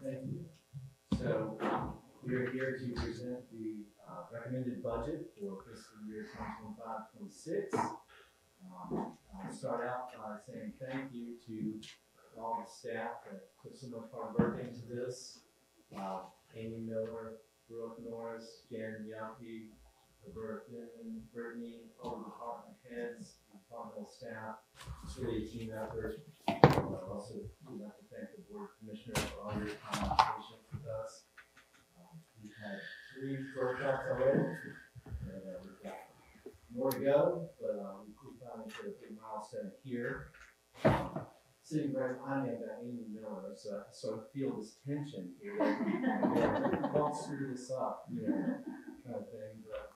Thank you. So we are here to present the recommended budget for fiscal year 2025-26. I'll start out by saying thank you to all the staff that put so much hard work into this. Amy Miller, Brooke Norris, Jan Yampe, Roberta Finman, Brittany, all the department heads, departmental staff. It's really a team effort. Also, we'd like to thank the Board of Commissioners for all your time and patience with us. We've had 3 workshops already, and we've got more to go, but we finally hit a big milestone here. Sitting right behind me, I've got Amy Miller, so I sort of feel this tension here. Don't screw this up, kind of thing. But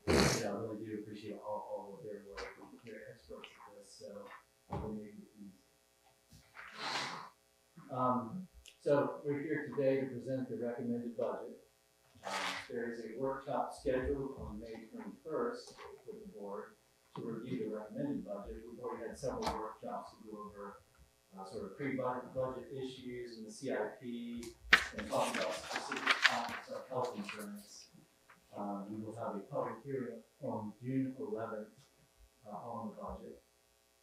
I really do appreciate all of their work. They're experts at this, so we'll make it easy. So we're here today to present the recommended budget. There is a workshop scheduled on May 21st with the board to review the recommended budget. We've already had several workshops to go over sort of pre-budget issues and the CIP and talk about specific topics of health insurance. We will have a public hearing on June 11th on the budget,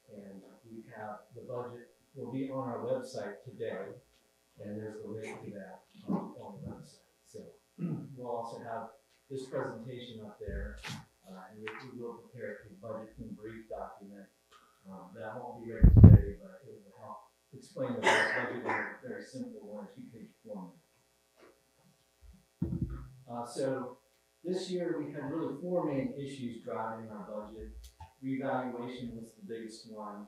and we have the budget will be on our website today, and there's a link to that on the website. So we'll also have this presentation up there, and we will prepare a budget in brief document that won't be ready today, but it will help explain the budget in a very simple 1 or 2 page format. So this year we had really 4 main issues driving our budget. Revaluation was the biggest one.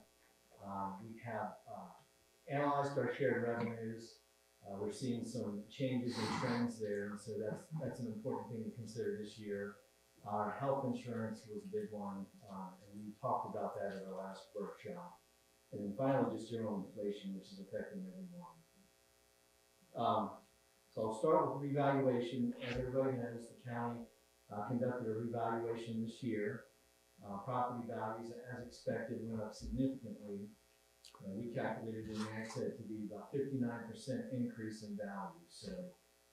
We have analyzed our shared revenues. We're seeing some changes and trends there, and so that's an important thing to consider this year. Our health insurance was a big one, and we talked about that at our last workshop. And then finally, just general inflation, which is affecting everyone. So I'll start with revaluation. As everybody knows, the county conducted a revaluation this year. Property values, as expected, went up significantly. We calculated in Nags to be about 59% increase in value. So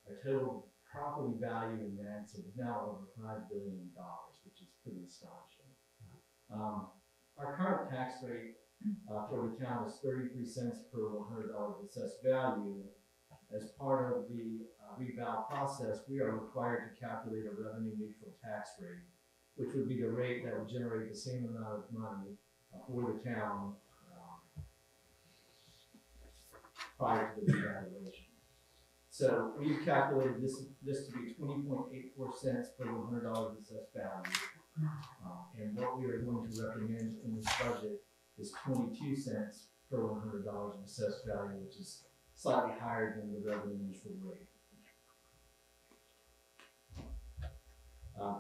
our total property value in Nags is now over $5 billion, which is pretty astonishing. Our current tax rate for the town is 33 cents per $100 of assessed value. As part of the reval process, we are required to calculate a revenue neutral tax rate, which would be the rate that would generate the same amount of money for the town prior to the revaluation. So we've calculated this to be 20.84 cents per $100 of assessed value. And what we are going to recommend in this budget is 22 cents per $100 of assessed value, which is slightly higher than the revenue neutral rate.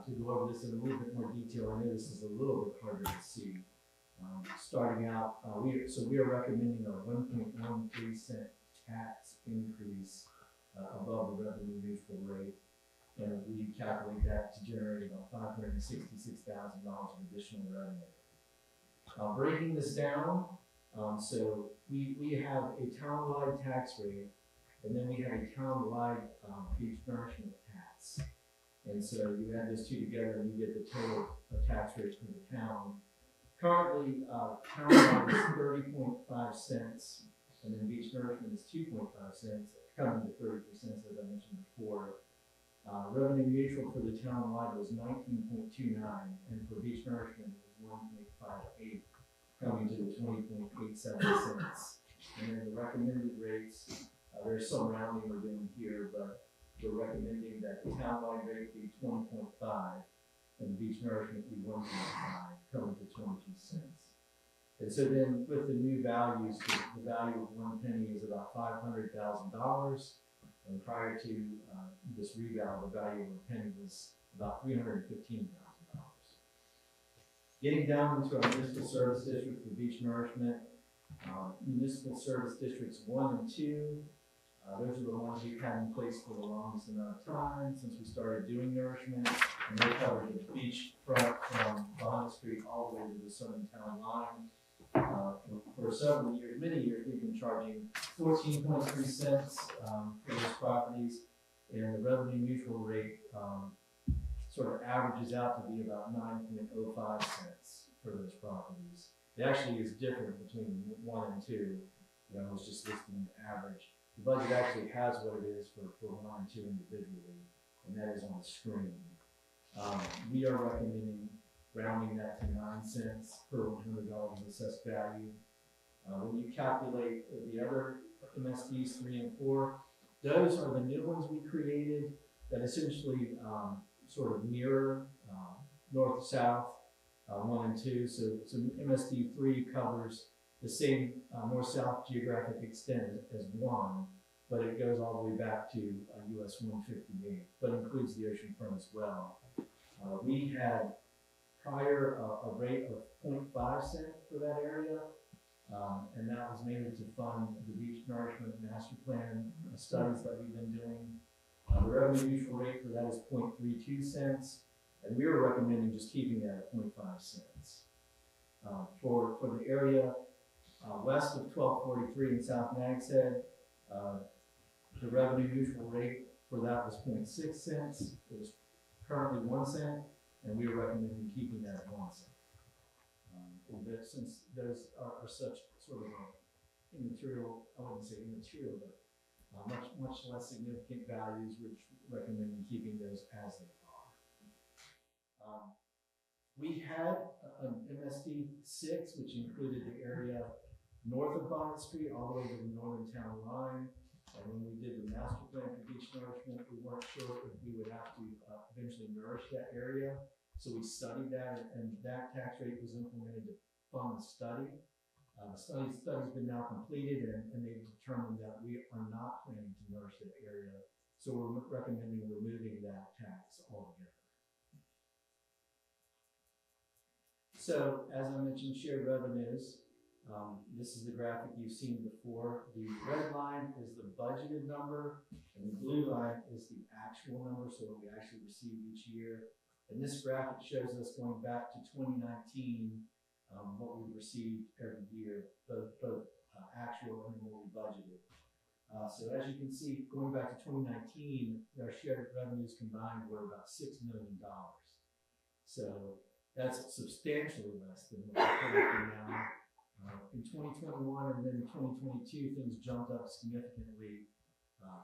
To go over this in a little bit more detail, I know this is a little bit harder to see. Starting out, we are recommending a 1.13 cent tax increase above the revenue neutral rate, and we calculate that to generate about $566,000 of additional revenue. Breaking this down, so we have a town-wide tax rate, and then we have a town-wide beach nourishment tax. And so you add those two together and you get the total tax rate for the town. Currently, town-wide is 30.5 cents, and then beach nourishment is 2.5 cents, coming to 30%, as I mentioned before. Revenue neutral for the town-wide was 19.29, and for beach nourishment it was 1.58, coming to the 20.87 cents. And then the recommended rates, there's some rounding we're doing here, but we're recommending that the town-wide rate be 20.5 and beach nourishment be 1.5, coming to 22 cents. And so then with the new values, the value of 1 penny is about $500,000. And prior to this reval, the value of a penny was about $315,000. Getting down into our municipal service district for beach nourishment, municipal service districts 1 and 2, those are the ones we've had in place for the longest amount of time since we started doing nourishment, and they cover the beach front from Bond Street all the way to the southern town line. From for several years, many years, we've been charging 14.3 cents for those properties, and the revenue neutral rate sort of averages out to be about 9.05 cents for those properties. It actually is different between 1 and 2. I was just listing the average. The budget actually has what it is for 1 and 2 individually, and that is on the screen. We are recommending rounding that to 9 cents per $100 of assessed value. When you calculate the other MSDs 3 and 4, those are the new ones we created that essentially sort of mirror north to south, 1 and 2. So MSD 3 covers the same north-south geographic extent as 1, but it goes all the way back to US 158, but includes the oceanfront as well. We had prior a rate of 0.5 cent for that area, and that was mainly to fund the beach nourishment master plan studies that we've been doing. The revenue neutral rate for that is 0.32 cents, and we were recommending just keeping that at 0.5 cents. For the area west of 1243 in South Nags Head, the revenue neutral rate for that was 0.6 cents. It was currently 1 cent, and we are recommending keeping that at 1 cent. Since those are such sort of immaterial, I wouldn't say immaterial, but much less significant values, which recommending keeping those as they are. We had an MSD 6, which included the area north of Bonnet Street all the way to the northern town line. And when we did the master plan for beach nourishment, we weren't sure if we would have to eventually nourish that area. So we studied that, and that tax rate was implemented to fund the study. The study's been now completed, and they've determined that we are not planning to nourish that area. So we're recommending removing that tax altogether. So, as I mentioned, shared revenues. This is the graphic you've seen before. The red line is the budgeted number, and the blue line is the actual number, so what we actually receive each year. And this graphic shows us going back to 2019, what we received every year, both actual and what we budgeted. So as you can see, going back to 2019, our shared revenues combined were about $6 million. So that's substantially less than what we're collecting now. In 2021 and then in 2022, things jumped up significantly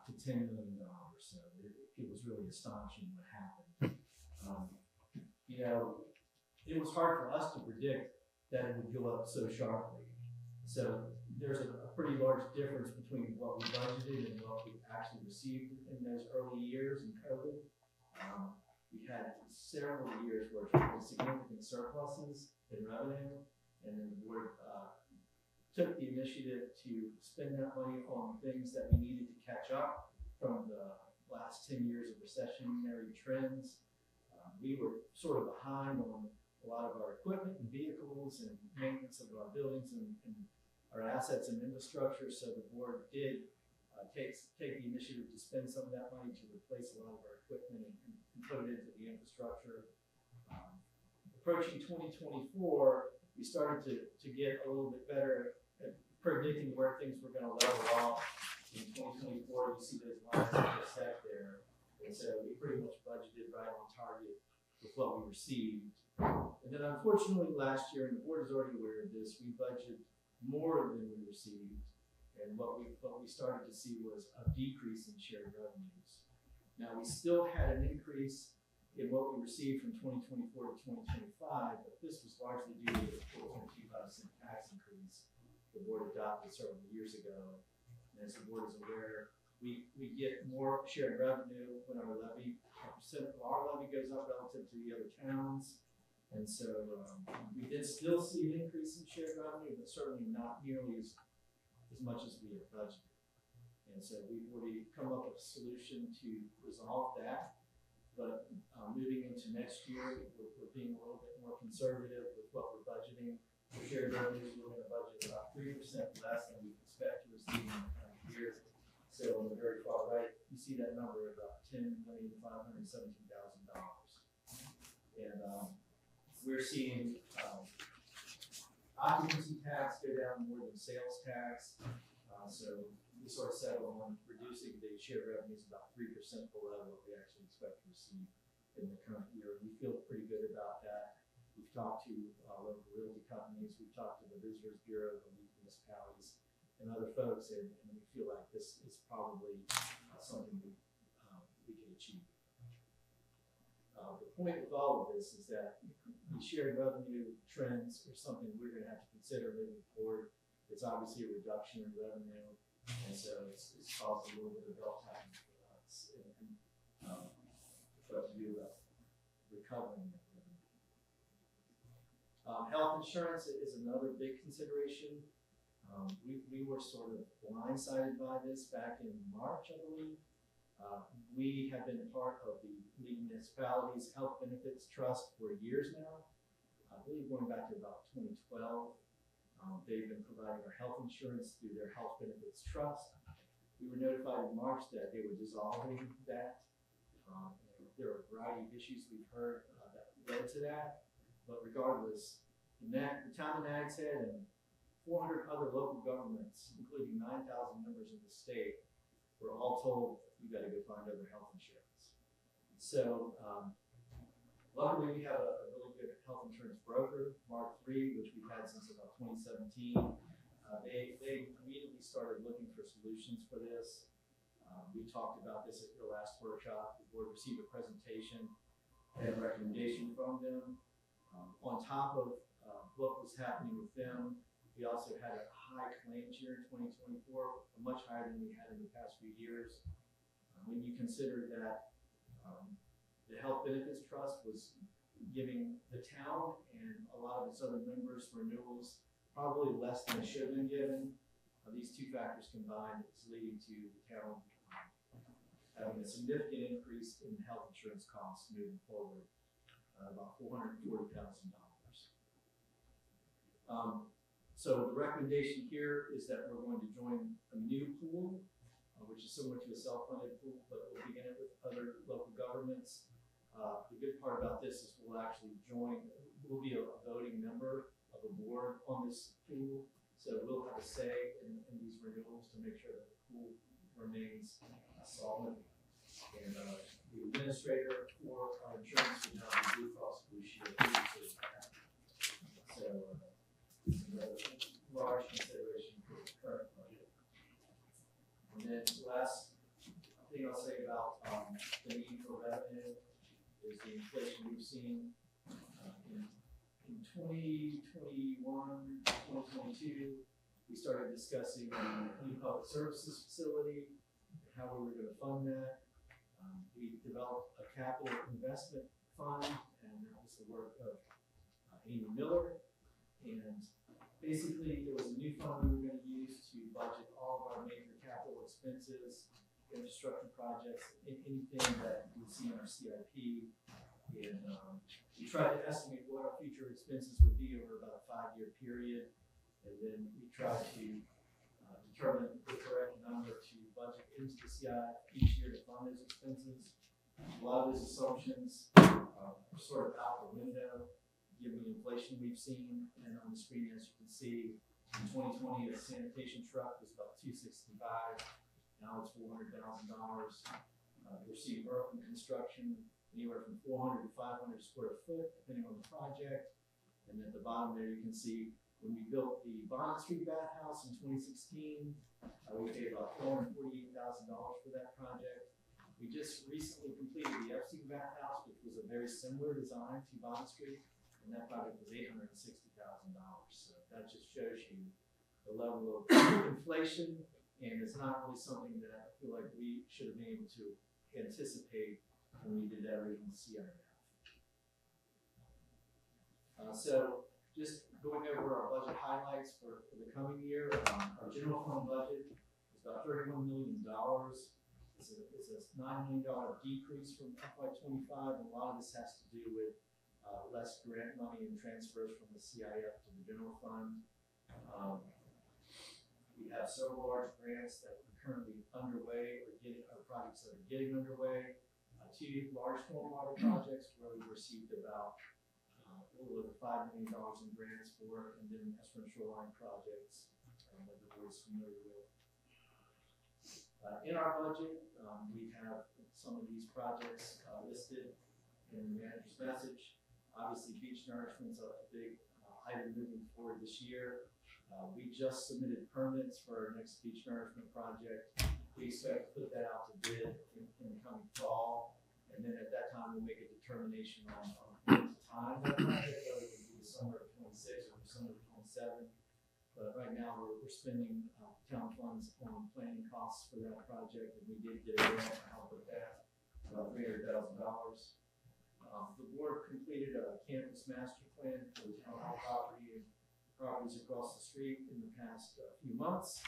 to $10 million. So it was really astonishing what happened. It was hard for us to predict that it would go up so sharply. So there's a pretty large difference between what we budgeted and what we actually received in those early years in COVID. We had several years where we had significant surpluses in revenue, and then the board took the initiative to spend that money on things that we needed to catch up from the last 10 years of recessionary trends. We were sort of behind on a lot of our equipment and vehicles and maintenance of our buildings and our assets and infrastructure. So the board did take the initiative to spend some of that money to replace a lot of our equipment and put it into the infrastructure. Approaching 2024, we started to get a little bit better at predicting where things were going to level off. In 2024, you see those lines that are set there. And so we pretty much budgeted right on target with what we received. And then unfortunately last year, and the board is already aware of this, we budgeted more than we received. And what we started to see was a decrease in shared revenues. Now we still had an increase in what we received from 2024 to 2025, but this was largely due to the 4.25 cent tax increase the board adopted several years ago. And as the board is aware, we get more shared revenue when our levy, a percent of our levy goes up relative to the other towns. And so we did still see an increase in shared revenue, but certainly not nearly as much as we had budgeted. And so we come up with a solution to resolve that. But moving into next year, we're being a little bit more conservative with what we're budgeting. For shared revenues, we're going to budget about 3% less than we expect to receive in the coming year. So on the very far right, you see that number of about $10,517,000. And we're seeing Occupancy tax go down more than sales tax, so we sort of settle on reducing the share revenues about 3% below what we actually expect to receive in the current year. We feel pretty good about that. We've talked to local realty companies, we've talked to the Visitors Bureau, the municipalities, and other folks, and we feel like this is probably something we can achieve. The point with all of this is that the shared revenue trends are something we're going to have to consider moving forward. It's obviously a reduction in revenue, and so it's caused a little bit of belt tightening for us, and what to do about recovering that revenue. Health insurance is another big consideration. We were sort of blindsided by this back in March, I believe. We have been part of the League of Municipalities Health Benefits Trust for years now. I believe going back to about 2012. They've been providing our health insurance through their Health Benefits Trust. We were notified in March that they were dissolving that. There are a variety of issues we've heard that led to that, but regardless, the town of Nags Head and 400 other local governments, including 9,000 members of the state, were all told, you got to go find other health insurance. So luckily we have a really good health insurance broker, Mark III, which we've had since about 2017. They immediately started looking for solutions for this. We talked about this at your last workshop. The board received a presentation and a recommendation from them. On top of what was happening with them, we also had a high claims year in 2024, much higher than we had in the past few years. When you consider that the Health Benefits Trust was giving the town and a lot of its other members renewals probably less than it should have been given, these two factors combined is leading to the town having a significant increase in health insurance costs moving forward, about $440,000. So the recommendation here is that we're going to join a new pool, which is similar to a self-funded pool, but we'll begin it with other local governments. The good part about this is we'll actually we'll be a voting member of the board on this pool, so we'll have a say in these renewals to make sure that the pool remains solid. And the administrator for our insurance would now be Blue Cross Blue Shield. So it's a large consideration for the current budget. And then the last thing I'll say about the need for revenue is the inflation we've seen in 2021, 2022. We started discussing a new public services facility and how we were going to fund that. We developed a capital investment fund, and that was the work of Amy Miller. And basically, there was a new fund we were going to use to budget all of our major capital expenses, infrastructure projects, anything that we see in our CIP. And we tried to estimate what our future expenses would be over about a 5-year period. And then we tried to determine the correct number to budget into the CIP each year to fund those expenses. A lot of those assumptions are sort of out the window, given the inflation we've seen. And on the screen, as you can see, in 2020, a sanitation truck was about $265. Now it's $400,000. We're seeing urban construction anywhere from 400 to 500 square foot, depending on the project. And at the bottom there, you can see when we built the Bond Street bathhouse in 2016, we paid about $448,000 for that project. We just recently completed the Epstein bathhouse, which was a very similar design to Bond Street, and that project was $860,000. So that just shows you the level of inflation, and it's not really something that I feel like we should have been able to anticipate when we did that original CIF. So just going over our budget highlights for the coming year, our general fund budget is about $31 million. It's a $9 million decrease from FY25, and a lot of this has to do with less grant money and transfers from the CIF to the general fund. We have several large grants that are currently underway or projects that are getting underway. 2 large stormwater projects where we received about little over $5 million in grants for, and then Esperance Shoreline projects that the board is familiar with. In our budget, we have some of these projects listed in the manager's message. Obviously, beach nourishment is a big item moving forward this year. We just submitted permits for our next beach nourishment project. We expect to put that out to bid in the coming fall, and then at that time we'll make a determination on the time of that project, whether it be the summer of 26 or the summer of 27. But right now we're spending town funds on planning costs for that project, and we did get a grant to help with that, about $300,000. The board completed a campus master plan for the town hall property and properties across the street in the past few months.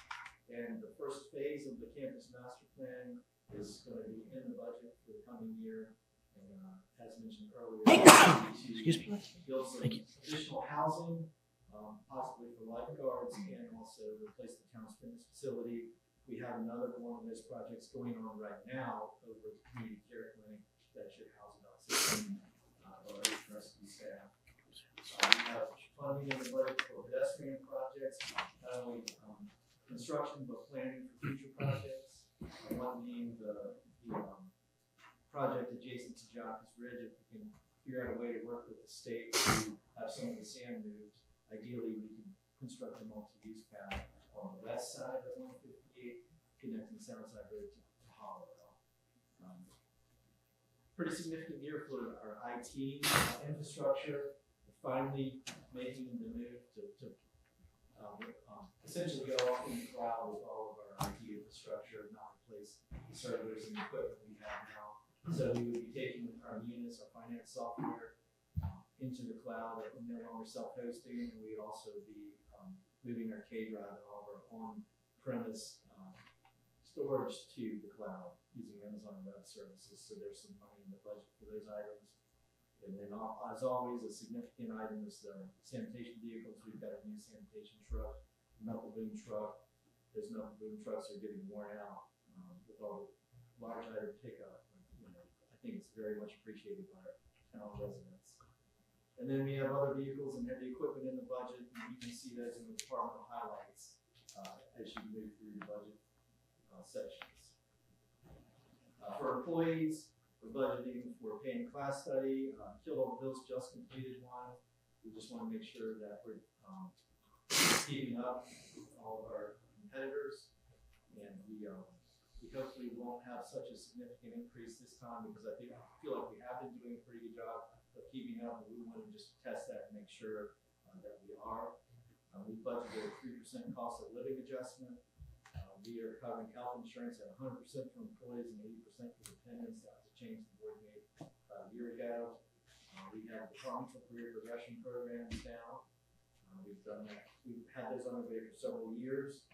And the first phase of the campus master plan is going to be in the budget for the coming year. And as mentioned earlier, to build some additional housing, possibly for lifeguards, and also replace the town's fitness facility. We have another one of those projects going on right now over at the community care clinic that should house about 16 of our rescue staff. We have funding in the budget for pedestrian projects, not only construction but planning for future projects. One being the project adjacent to Jockey's Ridge. If we can figure out a way to work with the state to have some of the sand moved, ideally we can construct a multi-use path on the west side of 158, connecting Soundside Road to Hollowell. Pretty significant year for our IT infrastructure. We're finally making the move to essentially go off in the cloud with all of our IT infrastructure, not replace the servers and equipment we have now. So we would be taking our Munis, our finance software, into the cloud, no longer self-hosting, and we'd also be moving our K-Drive and all of our on-premise storage to the cloud using Amazon Web Services. So there's some money in the budget for those items. And then, as always, a significant item is the sanitation vehicles. We've got a new sanitation truck, knuckle boom truck. Those knuckle boom trucks are getting worn out with all the large item pickup. I think it's very much appreciated by our town residents. And then we have other vehicles and heavy equipment in the budget, and you can see those in the departmental highlights as you move through the budget sections. For employees, we're budgeting for pay and class study. Kildare Hills just completed one. We just want to make sure that we're keeping up with all of our competitors, and we hopefully won't have such a significant increase this time, because I feel like we have been doing a pretty good job of keeping up, and we want to just test that and make sure that we are. We budgeted a 3% cost of living adjustment. We are covering health insurance at 100% for employees and 80% for dependents. That was a change the board made a year ago. We have departmental career progression programs now. We've done that. We've had those underway for several years.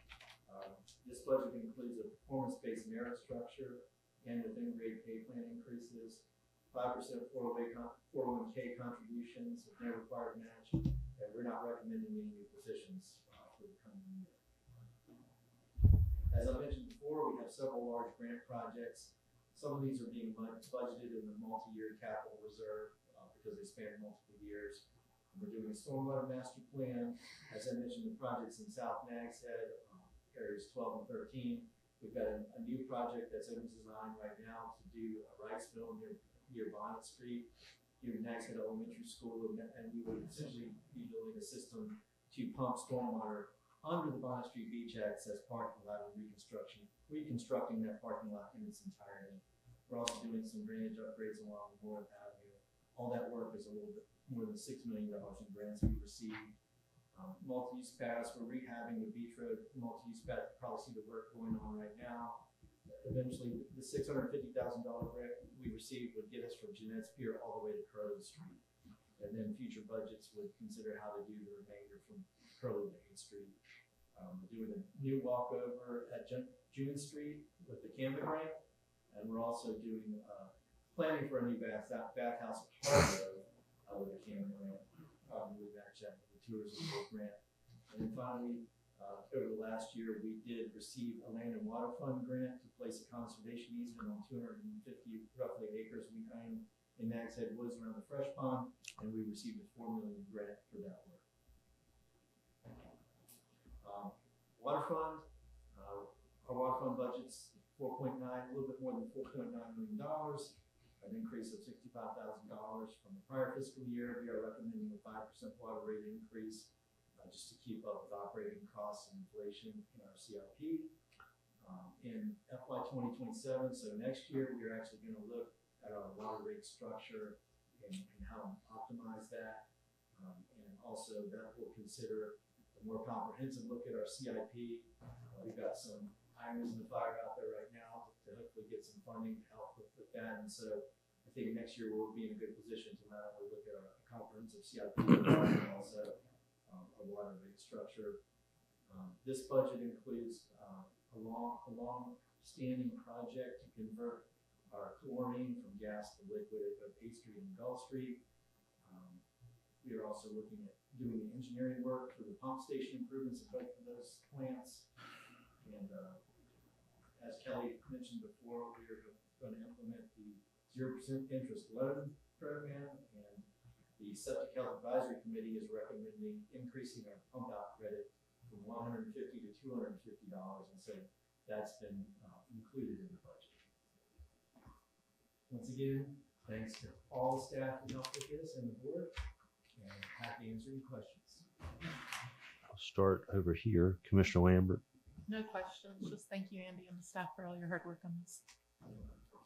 This budget includes a performance-based merit structure and within grade pay plan increases, 5% 401k contributions with no required match, and we're not recommending any new positions for the coming year. As I mentioned before, we have several large grant projects. Some of these are being budgeted in the multi-year capital reserve because they span multiple years. We're doing a stormwater master plan. As I mentioned, the projects in South Nags Head, areas 12 and 13. We've got a new project that's in design right now to do a Wrightsville near Bonnet Street, near Nags Head Elementary School, and we would essentially be building a system to pump stormwater under the Bonnet Street Beach Access parking lot and reconstructing that parking lot in its entirety. We're also doing some drainage upgrades along North Avenue. All that work is a little bit more than $6 million in grants we received. Multi-use paths, we're rehabbing the Beach Road multi-use path. You probably see the work going on right now. Eventually, the $650,000 grant we received would get us from Jeanette's Pier all the way to Curlew Street. And then future budgets would consider how to do the remainder from Curlew to 8th Street. We're doing a new walkover at June Street with the Canva grant, and we're also doing planning for a new bathhouse at Harlow with the Canva grant. Probably match that with the tourism board grant. And then finally, over the last year, we did receive a land and water fund grant to place a conservation easement on 250 roughly acres we own in Nags Head Woods around the fresh pond, and we received a $4 million grant for that work. Water fund, our water fund budget's 4.9, a little bit more than $4.9 million, an increase of $65,000 from the prior fiscal year. We are recommending a 5% water rate increase just to keep up with operating costs and inflation in our CIP. In FY 2027, so next year, we are actually going to look at our water rate structure and how to optimize that. And also that will consider a more comprehensive look at our CIP. We've got some irons in the fire out there right now to hopefully get some funding to help with that. And so I think next year we'll be in a good position to not only look at our comprehensive CIP, but also a water rate structure. This budget includes a long-standing project to convert our chlorine from gas to liquid at 8th Street and Gulf Street. We are also looking at doing the engineering work for the pump station improvements at both of those plants. And as Kelly mentioned before, we are going to implement the 0% interest loan program, and the Septic Health Advisory Committee is recommending increasing our pump out credit from $150 to $250, and so that's been included in the budget. Once again, thanks to all the staff who helped with this and the board, and happy to answer any questions. I'll start over here. Commissioner Lambert. No questions. Just thank you, Andy, and the staff for all your hard work on this.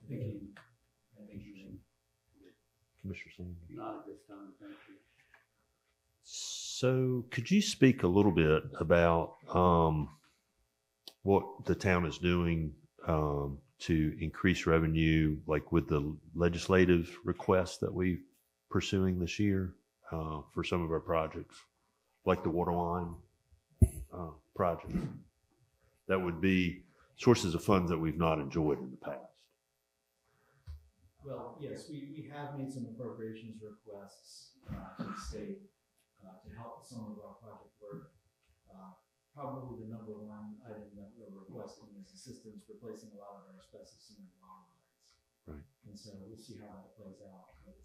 Thank you. Thank you. Commissioner Sanders. Not at this time, thank you. So could you speak a little bit about what the town is doing to increase revenue, like with the legislative requests that we're pursuing this year for some of our projects, like the water line project? That would be sources of funds that we've not enjoyed in the past. Well, yes, we have made some appropriations requests to the state to help with some of our project work. Probably the number one item that we're requesting is assistance replacing a lot of our asbestos in our water lines. Right. And so we'll see how that plays out. But,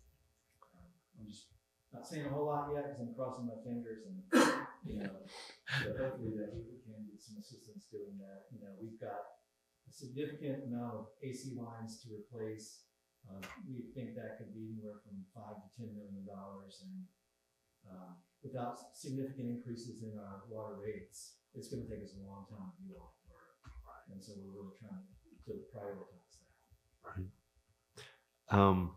I'm just not saying a whole lot yet because I'm crossing my fingers, and but hopefully that we can get some assistance doing that. We've got a significant amount of AC lines to replace. We think that could be anywhere from $5 to $10 million, and without significant increases in our water rates, it's going to take us a long time to do all the work. And so we're really trying to prioritize that. Right.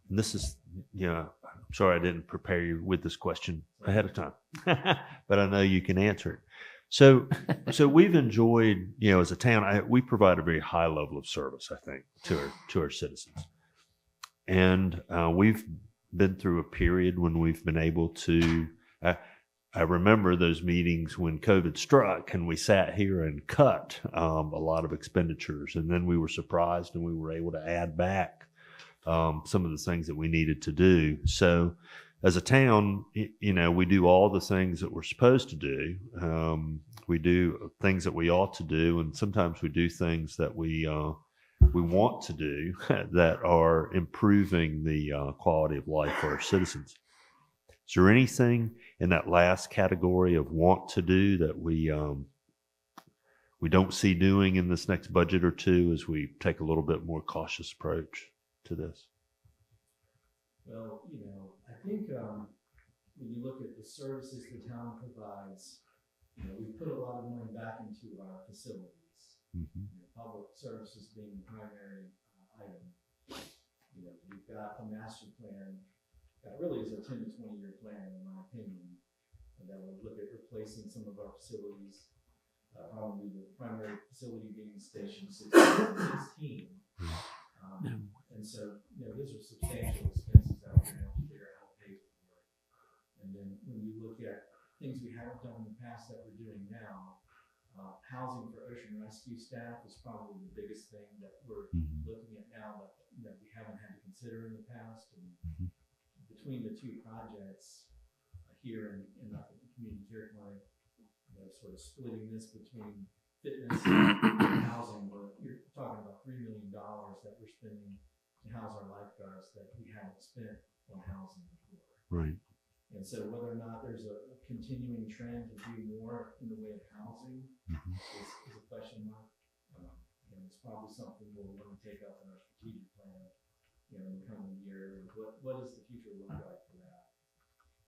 This is, I'm sorry I didn't prepare you with this question ahead of time, but I know you can answer it. So we've enjoyed, as a town, we provide a very high level of service, I think, to our citizens. And we've been through a period when we've been able to, I remember those meetings when COVID struck and we sat here and cut a lot of expenditures. And then we were surprised and we were able to add back some of the things that we needed to do. So as a town, we do all the things that we're supposed to do. We do things that we ought to do, and sometimes we do things that we want to do that are improving the quality of life for our citizens. Is there anything in that last category of want to do that we don't see doing in this next budget or two as we take a little bit more cautious approach to this? Well, I think when you look at the services the town provides, we put a lot of money back into our facilities. Mm-hmm. Public services being the primary item. We've got a master plan that really is a 10 to 20 year plan, in my opinion, that would look at replacing some of our facilities. Probably the primary facility being Station 16. And so, those are substantial expenses that we're going to have to figure out how to pay for. And then when you look at things we haven't done in the past that we're doing now, housing for ocean rescue staff is probably the biggest thing that we're looking at now that we haven't had to consider in the past. And between the two projects here in the community care clinic, sort of splitting this between fitness and housing, you're talking about $3 million that we're spending to to house our lifeguards that we haven't spent on housing before. Right. And so whether or not there's a continuing trend to do more in the way of housing is a question mark. And it's probably something we'll want to take up in our strategic plan, in the coming year. What does the future look like for that?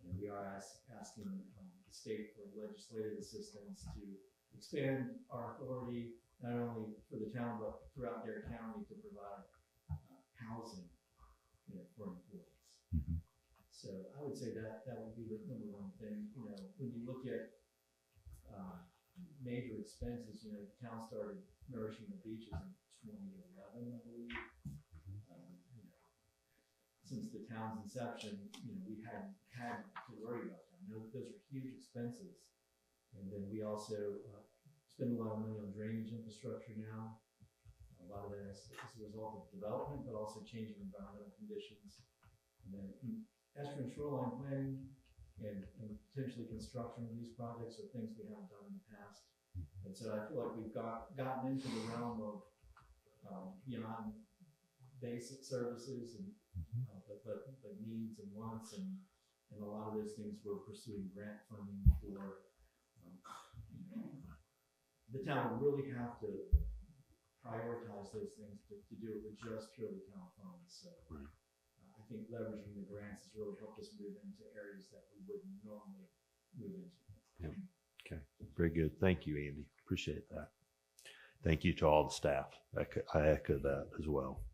And we are asking the state for legislative assistance to expand our authority, not only for the town, but throughout Dare County to provide housing, for employees. So I would say that would be the number one thing. When you look at major expenses, the town started nourishing the beaches in 2011, I believe. Since the town's inception, we hadn't had to worry about them. Those are huge expenses. And then we also spend a lot of money on drainage infrastructure now. A lot of that is as a result of development, but also changing environmental conditions. And then estuarine shoreline planning and potentially construction of these projects are things we haven't done in the past. And so I feel like we've gotten into the realm of beyond basic services and but needs and wants, and a lot of those things we're pursuing grant funding for. The town would really have to prioritize those things to do it with just purely town funds. So I think leveraging the grants has really helped us move into areas that we wouldn't normally move into. Yep. Okay, very good. Thank you, Andy. Appreciate that. Thank you to all the staff. I echo that as well.